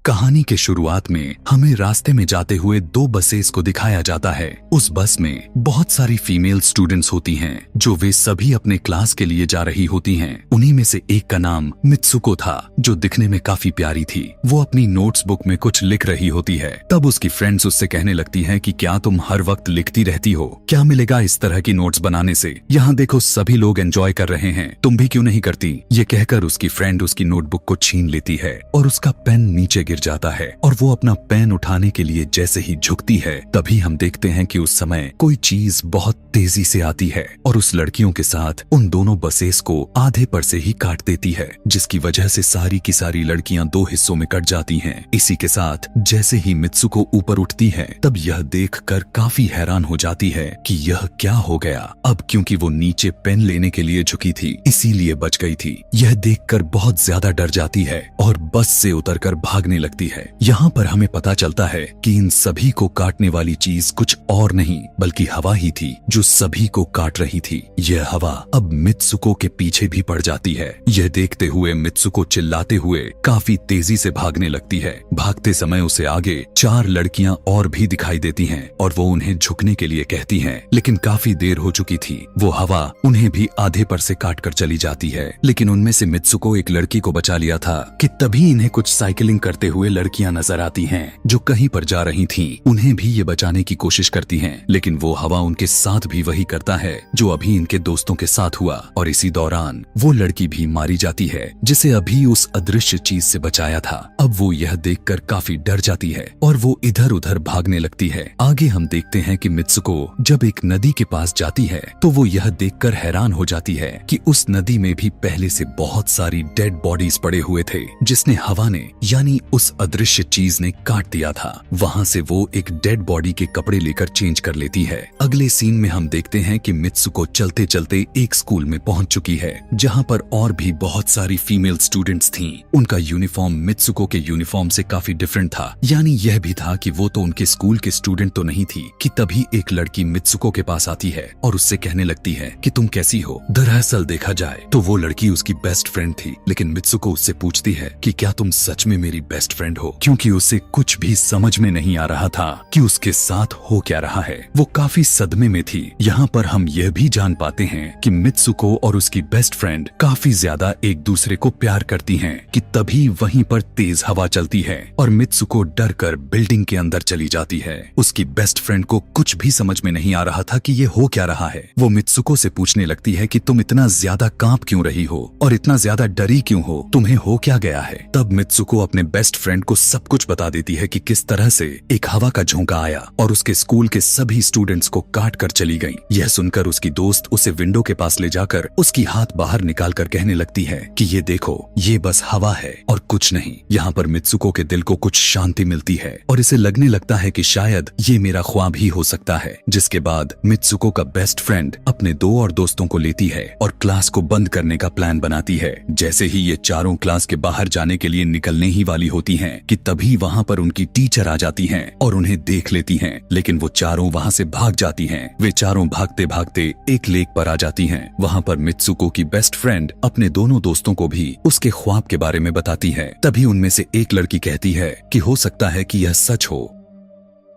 कहानी के शुरुआत में हमें रास्ते में जाते हुए दो बसेस को दिखाया जाता है। उस बस में बहुत सारी फीमेल स्टूडेंट्स होती हैं, जो वे सभी अपने क्लास के लिए जा रही होती हैं। उन्हीं में से एक का नाम मित्सुको था, जो दिखने में काफी प्यारी थी। वो अपनी नोट्स बुक में कुछ लिख रही होती है। तब उसकी फ्रेंड्स उससे कहने लगती हैं कि क्या तुम हर वक्त लिखती रहती हो? क्या मिलेगा इस तरह की नोट्स बनाने से? यहाँ देखो सभी लोग एंजॉय कर रहे हैं, तुम भी क्यों नहीं करती? ये कहकर उसकी फ्रेंड उसकी नोटबुक को छीन लेती है और उसका पेन नीचे गिर जाता है और वो अपना पेन उठाने के लिए जैसे ही झुकती है, तभी हम देखते हैं कि उस समय कोई चीज बहुत तेजी से आती है और उस लड़कियों के साथ उन दोनों बसेस को आधे पर से ही काट देती है, जिसकी वजह से सारी की सारी लड़कियां दो हिस्सों में कट जाती हैं। इसी के साथ जैसे ही मित्सुको ऊपर उठती है, तब यह देखकर काफी हैरान हो जाती है कि यह क्या हो गया। अब क्योंकि वो नीचे पेन लेने के लिए झुकी थी, इसीलिए बच गई थी। यह देखकर बहुत ज्यादा डर जाती है और बस से उतरकर भागने लगती है। यहाँ पर हमें पता चलता है कि इन सभी को काटने वाली चीज कुछ और नहीं बल्कि हवा ही थी, जो सभी को काट रही थी। यह हवा अब मित्सुको के पीछे भी पड़ जाती है। यह देखते हुए मित्सुको चिल्लाते हुए काफी तेजी से भागने लगती है। भागते समय उसे आगे 4 लड़कियां और भी दिखाई देती हैं और वो उन्हें झुकने के लिए कहती हैं, लेकिन काफी देर हो चुकी थी। वो हवा उन्हें भी आधे पर से काट कर चली जाती है। लेकिन उनमें से मित्सुको एक लड़की को बचा लिया था कि तभी इन्हें कुछ साइकिलिंग करते हुए लड़कियां नजर आती हैं, जो कहीं पर जा रही थीं। उन्हें भी ये बचाने की कोशिश करती हैं, लेकिन वो हवा उनके साथ भी वही करता है जो अभी इनके दोस्तों के साथ हुआ। और इसी दौरान वो लड़की भी मारी जाती है, जिसे अभी उस अदृश्य चीज से बचाया था। अब वो यह देखकर काफी डर जाती है और वो इधर उधर भागने लगती है। आगे हम देखते हैं कि मित्सुको जब एक नदी के पास जाती है, तो वो यह देखकर हैरान हो जाती है कि उस नदी में भी पहले से बहुत सारी डेड बॉडीज पड़े हुए थे, जिसने हवा ने यानी उस अदृश्य चीज ने काट दिया था। वहाँ से वो एक डेड बॉडी के कपड़े लेकर चेंज कर लेती है। अगले सीन में हम देखते हैं कि मित्सुको चलते चलते एक स्कूल में पहुंच चुकी है, जहाँ पर और भी बहुत सारी फीमेल स्टूडेंट्स थीं। उनका यूनिफॉर्म मित्सुको के यूनिफॉर्म से काफी डिफरेंट था। यानी यह भी था कि वो तो उनके स्कूल के स्टूडेंट तो नहीं थी कि तभी एक लड़की मित्सुको के पास आती है और उससे कहने लगती है कि तुम कैसी हो? दरअसल देखा जाए तो वो लड़की उसकी बेस्ट फ्रेंड थी, लेकिन मित्सुको उससे पूछती है कि क्या तुम सच में मेरी बेस्ट फ्रेंड हो, क्योंकि उसे कुछ भी समझ में नहीं आ रहा था कि उसके साथ हो क्या रहा है। वो काफी सदमे में थी। यहाँ पर हम यह भी जान पाते हैं कि मित्सुको और उसकी बेस्ट फ्रेंड काफी ज्यादा एक दूसरे को प्यार करती हैं कि तभी वहीं पर तेज हवा चलती है और मित्सुको डर कर बिल्डिंग के अंदर चली जाती है। उसकी बेस्ट फ्रेंड को कुछ भी समझ में नहीं आ रहा था कि ये हो क्या रहा है। वो मित्सुको से पूछने लगती है कि तुम इतना ज्यादा कांप क्यों रही हो और इतना ज्यादा डरी क्यों हो, तुम्हें हो क्या गया है? तब मित्सुको अपने बेस्ट फ्रेंड को सब कुछ बता देती है कि किस तरह से एक हवा का झोंका आया और उसके स्कूल के सभी स्टूडेंट्स को काट कर चली गई। यह सुनकर उसकी दोस्त उसे विंडो के पास ले जाकर उसकी हाथ बाहर निकाल कर कहने लगती है कि ये देखो, ये बस हवा है और कुछ नहीं। यहाँ पर मित्सुको के दिल को कुछ शांति मिलती है और इसे लगने लगता है कि शायद ये मेरा ख्वाब ही हो सकता है। जिसके बाद मित्सुको का बेस्ट फ्रेंड अपने 2 और दोस्तों को लेती है और क्लास को बंद करने का प्लान बनाती है। जैसे ही ये चारों क्लास के बाहर जाने के लिए निकलने ही वाली होती हैं कि तभी वहाँ पर उनकी टीचर आ जाती हैं और उन्हें देख लेती हैं, लेकिन वो चारों वहाँ से भाग जाती हैं। वे चारों भागते भागते एक लेक पर आ जाती हैं। वहाँ पर मित्सुको की बेस्ट फ्रेंड अपने दोनों दोस्तों को भी उसके ख्वाब के बारे में बताती है। तभी उनमें से एक लड़की कहती है कि हो सकता है कि यह सच हो,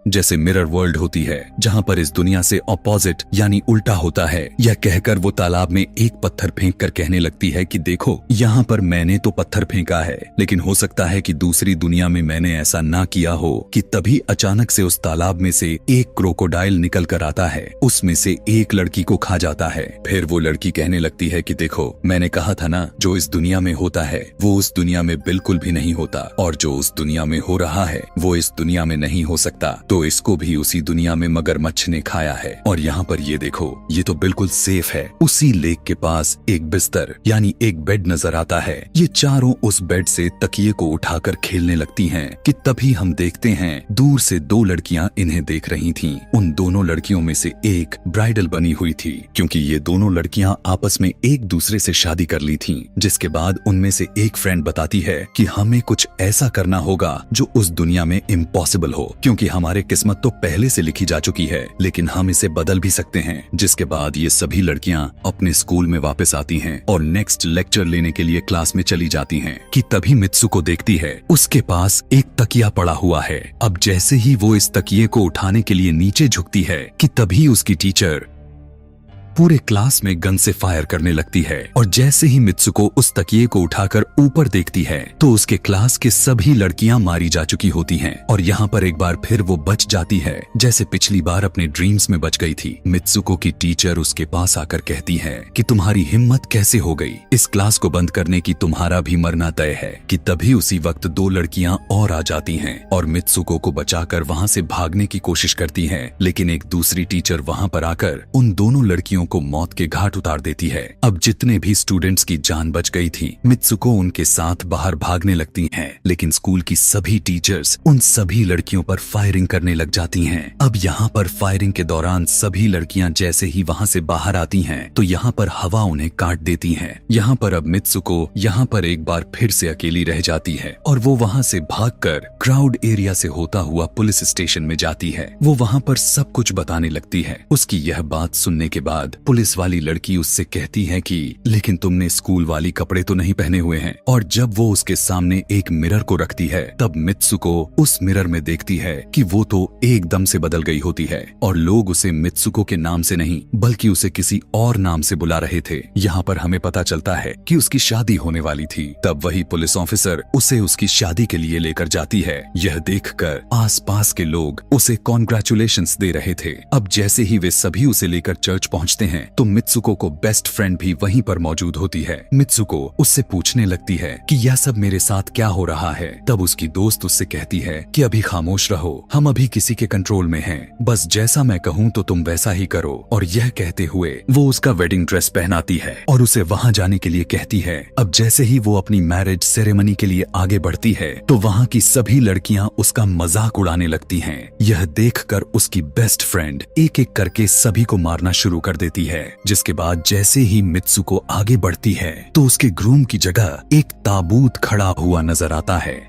जैसे मिरर वर्ल्ड होती है जहाँ पर इस दुनिया से ऑपोजिट यानी उल्टा होता है। यह कहकर वो तालाब में एक पत्थर फेंक कर कहने लगती है कि देखो, यहाँ पर मैंने तो पत्थर फेंका है, लेकिन हो सकता है कि दूसरी दुनिया में मैंने ऐसा ना किया हो। कि तभी अचानक से उस तालाब में से एक क्रोकोडाइल निकल कर आता है, उसमें से एक लड़की को खा जाता है। फिर वो लड़की कहने लगती है कि देखो, मैंने कहा था ना, जो इस दुनिया में होता है वो उस दुनिया में बिल्कुल भी नहीं होता, और जो उस दुनिया में हो रहा है वो इस दुनिया में नहीं हो सकता। तो इसको भी उसी दुनिया में मगरमच्छ ने खाया है। और यहाँ पर ये देखो, ये तो बिल्कुल सेफ है। उसी लेक के पास एक बिस्तर यानी एक बेड नजर आता है। ये चारों उस बेड से तकिए को उठाकर खेलने लगती हैं कि तभी हम देखते हैं दूर से 2 लड़कियां इन्हें देख रही थीं। उन दोनों लड़कियों में से एक ब्राइडल बनी हुई थी, क्योंकि ये दोनों लड़कियां आपस में एक दूसरे से शादी कर ली थीं। जिसके बाद उनमें से एक फ्रेंड बताती है कि हमें कुछ ऐसा करना होगा जो उस दुनिया में इम्पॉसिबल हो, क्योंकि हमारे किस्मत तो पहले से लिखी जा चुकी है, लेकिन हम इसे बदल भी सकते हैं। जिसके बाद ये सभी लड़कियां अपने स्कूल में वापस आती हैं और नेक्स्ट लेक्चर लेने के लिए क्लास में चली जाती हैं कि तभी मित्सुको देखती है उसके पास एक तकिया पड़ा हुआ है। अब जैसे ही वो इस तकिए को उठाने के लिए नीचे झुकती है कि तभी उसकी टीचर पूरे क्लास में गन से फायर करने लगती है और जैसे ही मित्सुको उस तकिए को उठाकर ऊपर देखती है तो उसके क्लास के सभी लड़कियां मारी जा चुकी होती हैं और यहाँ पर एक बार फिर वो बच जाती है जैसे पिछली बार अपने ड्रीम्स में बच गई थी। मित्सुको की टीचर उसके पास आकर कहती है कि तुम्हारी हिम्मत कैसे हो गई, इस क्लास को बंद करने की, तुम्हारा भी मरना तय है। कि तभी उसी वक्त दो लड़कियां और आ जाती हैं और मित्सुको को बचाकर वहाँ से भागने की कोशिश करती हैं, लेकिन एक दूसरी टीचर वहाँ पर आकर उन दोनों लड़कियों को मौत के घाट उतार देती है। अब जितने भी स्टूडेंट्स की जान बच गई थी, मित्सुको उनके साथ बाहर भागने लगती हैं, लेकिन स्कूल की सभी टीचर्स उन सभी लड़कियों पर फायरिंग करने लग जाती हैं। अब यहाँ पर फायरिंग के दौरान सभी लड़कियां जैसे ही वहाँ से बाहर आती हैं, तो यहाँ पर हवा उन्हें काट देती है। यहाँ पर अब मित्सुको यहाँ पर एक बार फिर से अकेली रह जाती है और वो वहाँ से भागकर क्राउड एरिया से होता हुआ पुलिस स्टेशन में जाती है। वो वहाँ पर सब कुछ बताने लगती है। उसकी यह बात सुनने के बाद पुलिस वाली लड़की उससे कहती है कि लेकिन तुमने स्कूल वाली कपड़े तो नहीं पहने हुए हैं। और जब वो उसके सामने एक मिरर को रखती है तब मित्सुको उस मिरर में देखती है कि वो तो एकदम से बदल गई होती है और लोग उसे मित्सुको के नाम से नहीं बल्कि उसे किसी और नाम से बुला रहे थे। यहाँ पर हमें पता चलता है कि उसकी शादी होने वाली थी। तब वही पुलिस ऑफिसर उसे उसकी शादी के लिए लेकर जाती है। यह देखकर आसपास के लोग उसे कॉन्ग्रेचुलेशंस दे रहे थे। अब जैसे ही वे सभी उसे लेकर चर्च पहुंचते हैं तो मित्सुको को बेस्ट फ्रेंड भी वहीं पर मौजूद होती है। मित्सुको उससे पूछने लगती है कि यह सब मेरे साथ क्या हो रहा है। तब उसकी दोस्त उससे कहती है कि अभी खामोश रहो, हम अभी किसी के कंट्रोल में हैं, बस जैसा मैं कहूँ तो तुम वैसा ही करो। और यह कहते हुए वो उसका वेडिंग ड्रेस पहनाती है और उसे वहाँ जाने के लिए कहती है। अब जैसे ही वो अपनी मैरिज सेरेमनी के लिए आगे बढ़ती है तो वहाँ की सभी लड़कियाँ उसका मजाक उड़ाने लगती हैं। यह देखकर उसकी बेस्ट फ्रेंड एक एक करके सभी को मारना शुरू कर देती है। जिसके बाद जैसे ही मित्सुको आगे बढ़ती है तो उसके ग्रूम की जगह एक ताबूत खड़ा हुआ नजर आता है।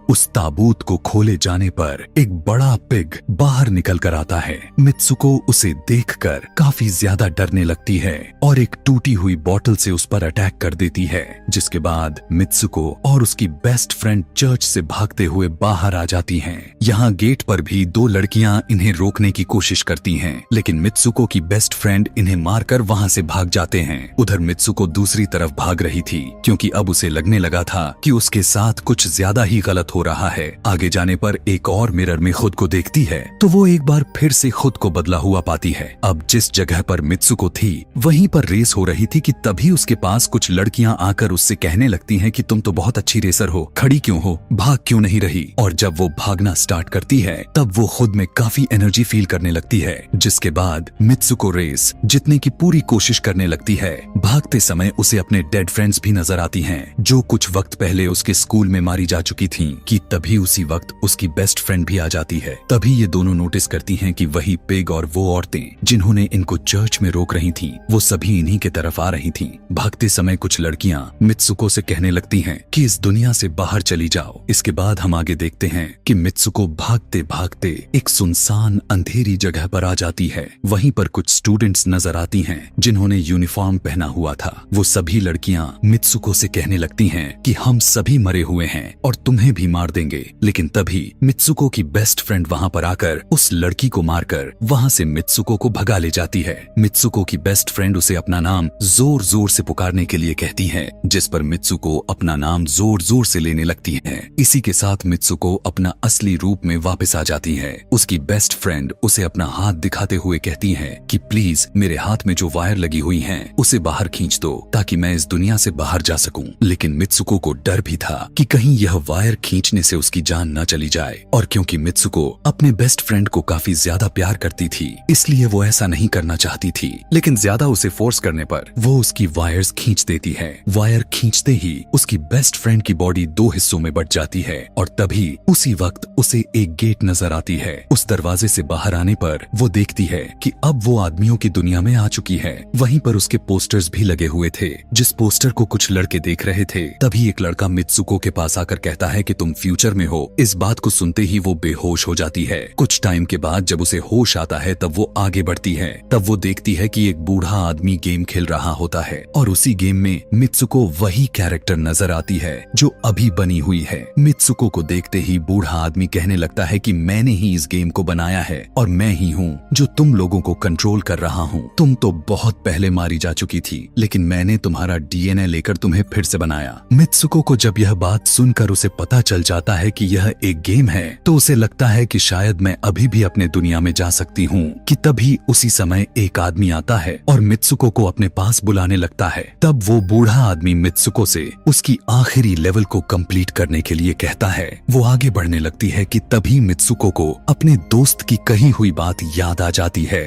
उस ताबूत को खोले जाने पर एक बड़ा पिग बाहर निकल कर आता है। मित्सुको उसे देखकर काफी ज्यादा डरने लगती है और एक टूटी हुई बोतल से उस पर अटैक कर देती है। जिसके बाद मित्सुको और उसकी बेस्ट फ्रेंड चर्च से भागते हुए बाहर आ जाती हैं। यहाँ गेट पर भी दो लड़कियां इन्हें रोकने की कोशिश करती हैं, लेकिन मित्सुको की बेस्ट फ्रेंड इन्हें मारकर वहाँ से भाग जाते हैं। उधर मित्सुको दूसरी तरफ भाग रही थी क्योंकि अब उसे लगने लगा था कि उसके साथ कुछ ज्यादा ही गलत हो रहा है। आगे जाने पर एक और मिरर में खुद को देखती है तो वो एक बार फिर से खुद को बदला हुआ पाती है। अब जिस जगह पर मित्सुको थी वहीं पर रेस हो रही थी कि तभी उसके पास कुछ लड़कियां आकर उससे कहने लगती हैं कि तुम तो बहुत अच्छी रेसर हो, खड़ी क्यों हो, भाग क्यों नहीं रही। और जब वो भागना स्टार्ट करती है तब वो खुद में काफी एनर्जी फील करने लगती है। जिसके बाद मित्सुको रेस जीतने की पूरी कोशिश करने लगती है। भागते समय उसे अपने डेड फ्रेंड्स भी नजर आती हैं जो कुछ वक्त पहले उसके स्कूल में मारी जा चुकी थीं। कि तभी उसी वक्त उसकी बेस्ट फ्रेंड भी आ जाती है। तभी ये दोनों नोटिस करती हैं कि वही पिग और वो औरतें जिन्होंने इनको चर्च में रोक रही थीं, वो सभी इन्हीं के तरफ आ रही थीं। भागते समय कुछ लड़कियां मित्सुको से कहने लगती हैं कि इस दुनिया से बाहर चली जाओ। इसके बाद हम आगे देखते हैं कि मित्सुको भागते भागते एक सुनसान अंधेरी जगह पर आ जाती है। वहीं पर कुछ स्टूडेंट्स नजर आती हैं जिन्होंने यूनिफॉर्म पहना हुआ था। वो सभी लड़कियां मित्सुको से कहने लगती हैं कि हम सभी मरे हुए हैं और तुम्हें भी मार देंगे। लेकिन तभी मित्सुको की बेस्ट फ्रेंड वहां पर आकर उस लड़की को मारकर वहां से मित्सुको को भगा ले जाती है। मित्सुको की बेस्ट फ्रेंड उसे अपना नाम जोर जोर से पुकारने के लिए कहती है, जिस पर मित्सुको अपना नाम जोर जोर से लेने लगती है। इसी के साथ मित्सुको अपना असली रूप में वापस आ जाती है। उसकी बेस्ट फ्रेंड उसे अपना हाथ दिखाते हुए कहती है कि प्लीज मेरे हाथ में जो वायर लगी हुई है उसे बाहर खींच दो ताकि मैं इस दुनिया से बाहर जा सकूं। लेकिन मित्सुको को डर भी था कि कहीं यह वायर खींचने से उसकी जान न चली जाए। और क्योंकि मित्सुको अपने बेस्ट फ्रेंड को काफी ज्यादा प्यार करती थी इसलिए वो ऐसा नहीं करना चाहती थी, लेकिन ज्यादा उसे फोर्स करने पर वो उसकी वायर्स खींच देती है। वायर खींचते ही उसकी बेस्ट फ्रेंड की बॉडी दो हिस्सों में बट जाती है और तभी उसी वक्त उसे एक गेट नजर आती है। उस दरवाजे से बाहर आने पर वो देखती है कि अब वो आदमियों की दुनिया में आ चुकी है। वहीं पर उसके पोस्टर्स भी लगे हुए थे। जिस पोस्टर को कुछ लड़के देख रहे थे तभी एक लड़का मित्सुको के पास आकर कहता है कि तुम फ्यूचर में हो। इस बात को सुनते ही वो बेहोश हो जाती है। कुछ टाइम के बाद जब उसे होश आता है तब वो आगे बढ़ती है। तब वो देखती है कि एक बूढ़ा आदमी गेम खेल रहा होता है और उसी गेम में मित्सुको वही कैरेक्टर नजर आती है जो अभी बनी हुई है। मित्सुको को देखते ही बूढ़ा आदमी कहने लगता है कि मैंने ही इस गेम को बनाया है और मैं ही हूँ जो तुम लोगों को कंट्रोल कर रहा हूँ। तुम तो बहुत पहले मारी जा चुकी थी, लेकिन मैंने तुम्हारा डीएनए लेकर तुम्हें फिर से बनाया। मित्सुको को जब यह बात सुनकर उसे पता चल जाता है कि यह एक गेम है तो उसे लगता है कि शायद मैं अभी भी अपने दुनिया में जा सकती हूँ कि तभी उसी समय एक आदमी आता है और मित्सुको को अपने पास बुलाने लगता है। तब वो बूढ़ा आदमी मित्सुको से उसकी आखिरी लेवल को कंप्लीट करने के लिए कहता है। वो आगे बढ़ने लगती है कि तभी मित्सुको को अपने दोस्त की कही हुई बात याद आ जाती है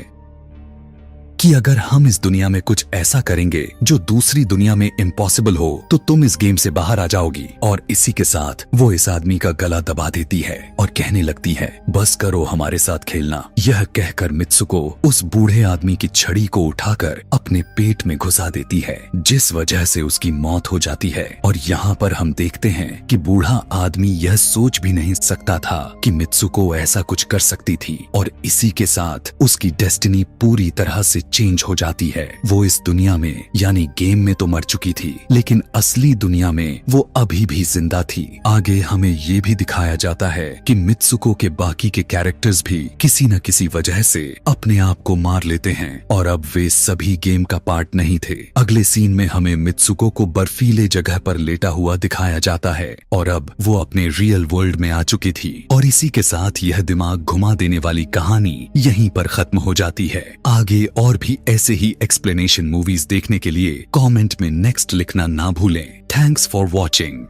कि अगर हम इस दुनिया में कुछ ऐसा करेंगे जो दूसरी दुनिया में इम्पॉसिबल हो तो तुम इस गेम से बाहर आ जाओगी। और इसी के साथ वो इस आदमी का गला दबा देती है और कहने लगती है बस करो हमारे साथ खेलना। यह कहकर मित्सुको उस बूढ़े आदमी की छड़ी को उठाकर अपने पेट में घुसा देती है, जिस वजह से उसकी मौत हो जाती है। और यहाँ पर हम देखते हैं कि बूढ़ा आदमी यह सोच भी नहीं सकता था कि मित्सुको ऐसा कुछ कर सकती थी और इसी के साथ उसकी डेस्टिनी पूरी तरह से चेंज हो जाती है। वो इस दुनिया में यानी गेम में तो मर चुकी थी, लेकिन असली दुनिया में वो अभी भी जिंदा थी। आगे हमें ये भी दिखाया जाता है कि मित्सुको के बाकी के कैरेक्टर्स भी किसी न किसी वजह से अपने आप को मार लेते हैं और अब वे सभी गेम का पार्ट नहीं थे। अगले सीन में हमें मित्सुको को बर्फीले जगह पर लेटा हुआ दिखाया जाता है और अब वो अपने रियल वर्ल्ड में आ चुकी थी। और इसी के साथ यह दिमाग घुमा देने वाली कहानी यहीं पर खत्म हो जाती है। आगे और भी ऐसे ही एक्सप्लेनेशन मूवीज देखने के लिए कमेंट में नेक्स्ट लिखना ना भूलें। Thanks for watching.